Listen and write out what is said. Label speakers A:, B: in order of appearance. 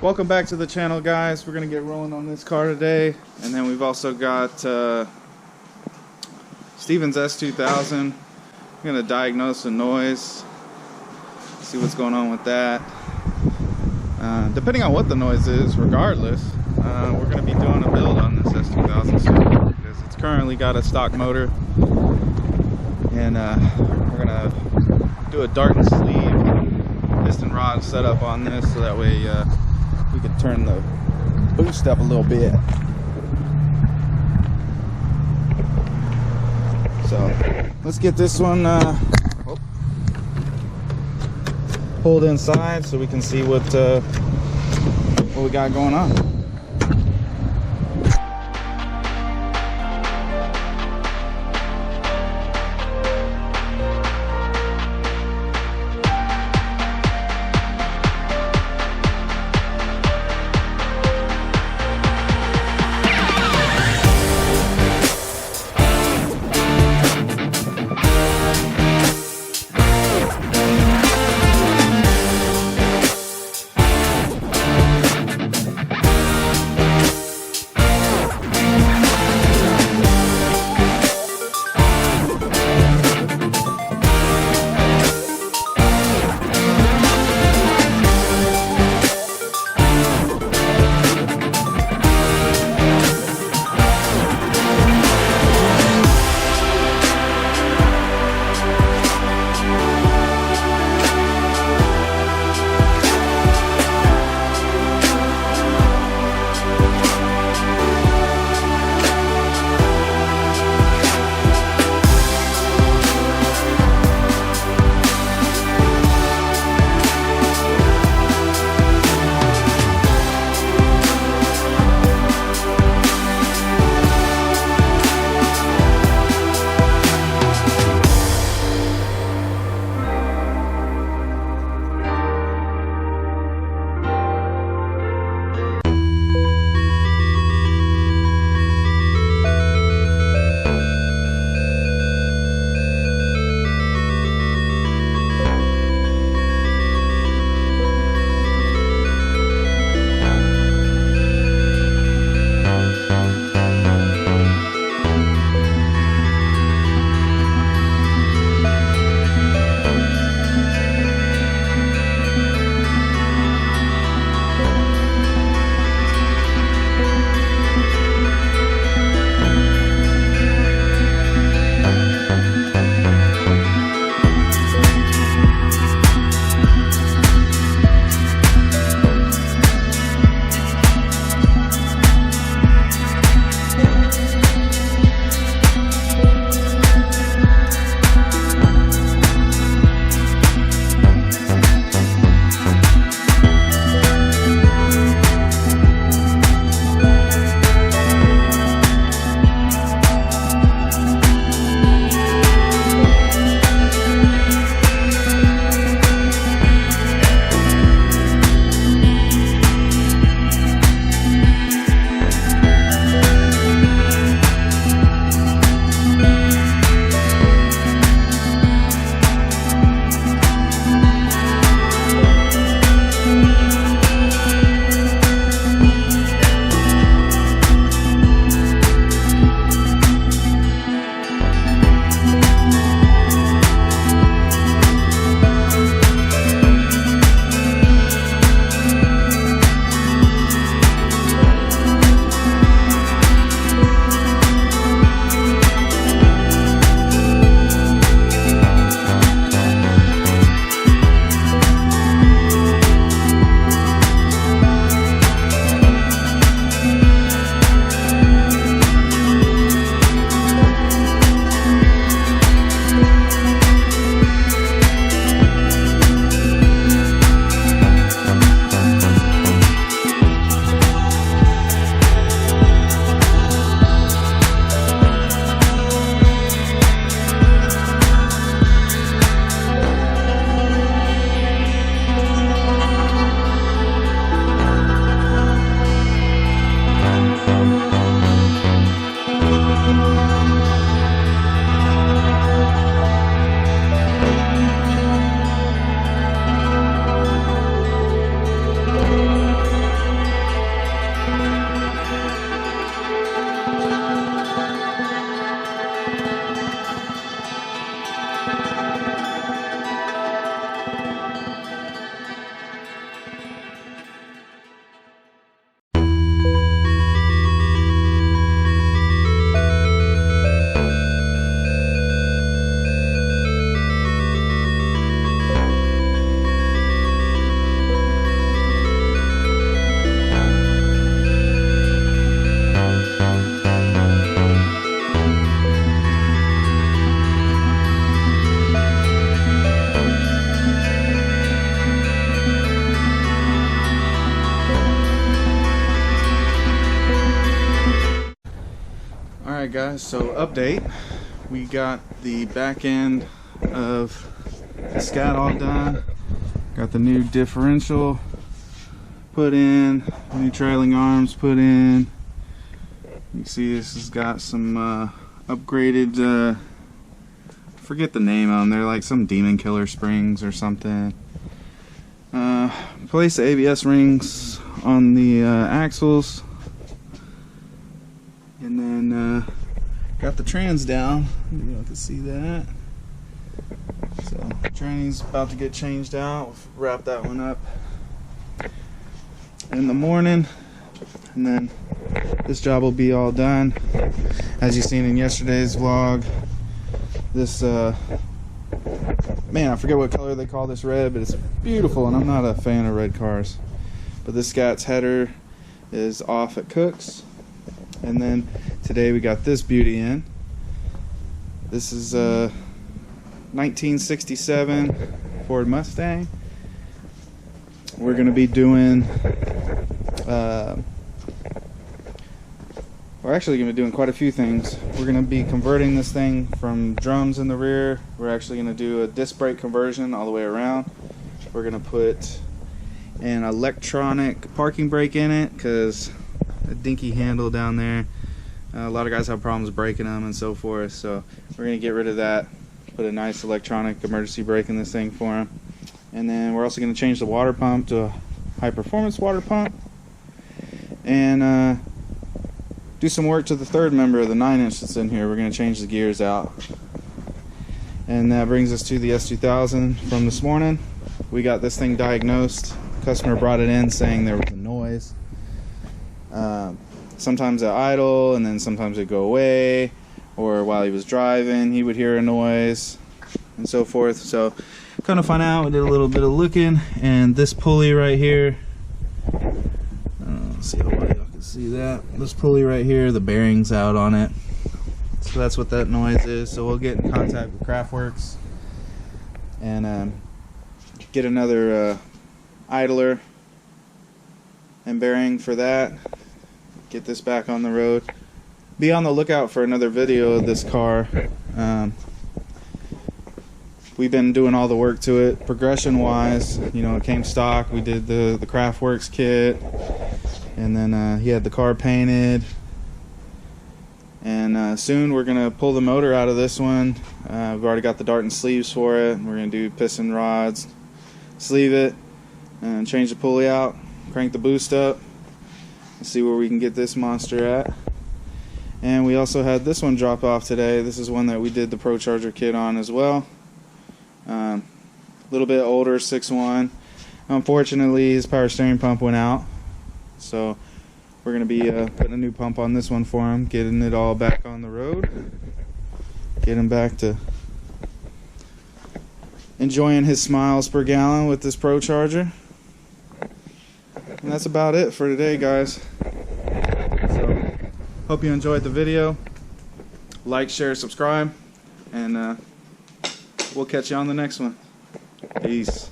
A: Welcome back to the channel, guys. We're gonna get rolling on this car today, and then we've also got Steven's S2000. We're gonna diagnose the noise, see what's going on with that. Depending on what the noise is, regardless, we're gonna be doing a build on this S2000 soon, because it's currently got a stock motor, and we're gonna do a dart and sleeve piston rod setup on this, so that way we can turn the boost up a little bit. So let's get this one pulled inside so we can see what we got going on. Alright guys, so update. We got the back end of the scat all done. Got the new differential put in, new trailing arms put in. You can see this has got some upgraded, forget the name on there, like some demon killer springs or something. Place the ABS rings on the axles. And then got the trans down. You all can see that. So tranny's about to get changed out. We'll wrap that one up in the morning, and then this job will be all done. As you seen in yesterday's vlog, this man, I forget what color they call this red, but it's beautiful, and I'm not a fan of red cars. But this Scat's header is off at Cook's. And then today we got this beauty in. This is a 1967 Ford Mustang. We're going to be doing, we're actually going to be doing quite a few things. We're going to be converting this thing from drums in the rear. We're actually going to do a disc brake conversion all the way around. We're going to put an electronic parking brake in it because a dinky handle down there. A lot of guys have problems breaking them and so forth, so we're going to get rid of that, put a nice electronic emergency brake in this thing for them. And then we're also going to change the water pump to a high performance water pump, and do some work to the third member of the 9-inch that's in here. We're going to change the gears out. And that brings us to the S2000 from this morning. We got this thing diagnosed. Customer brought it in saying there was a noise. Sometimes it idle, and then sometimes it go away, or while he was driving he would hear a noise and so forth. So kind of find out, we did a little bit of looking, and this pulley right here, let's see how well y'all can see that. This pulley right here, the bearing's out on it, so that's what that noise is. So we'll get in contact with Craftworks and get another idler and bearing for that. Get this back on the road. Be on the lookout for another video of this car. We've been doing all the work to it progression wise. You know, it came stock. We did the Craftworks kit, and then he had the car painted, and soon we're gonna pull the motor out of this one. We've already got the dart and sleeves for it. We're gonna do piston rods, sleeve it, and change the pulley out, crank the boost up, and see where we can get this monster at. And we also had this one drop off today. This is one that we did the Pro Charger kit on as well. A little bit older, 6.1. Unfortunately, his power steering pump went out, so we're going to be putting a new pump on this one for him, getting it all back on the road, get him back to enjoying his smiles per gallon with this Pro Charger. And that's about it for today, guys. So hope you enjoyed the video. Like, share, subscribe, and we'll catch you on the next one. Peace.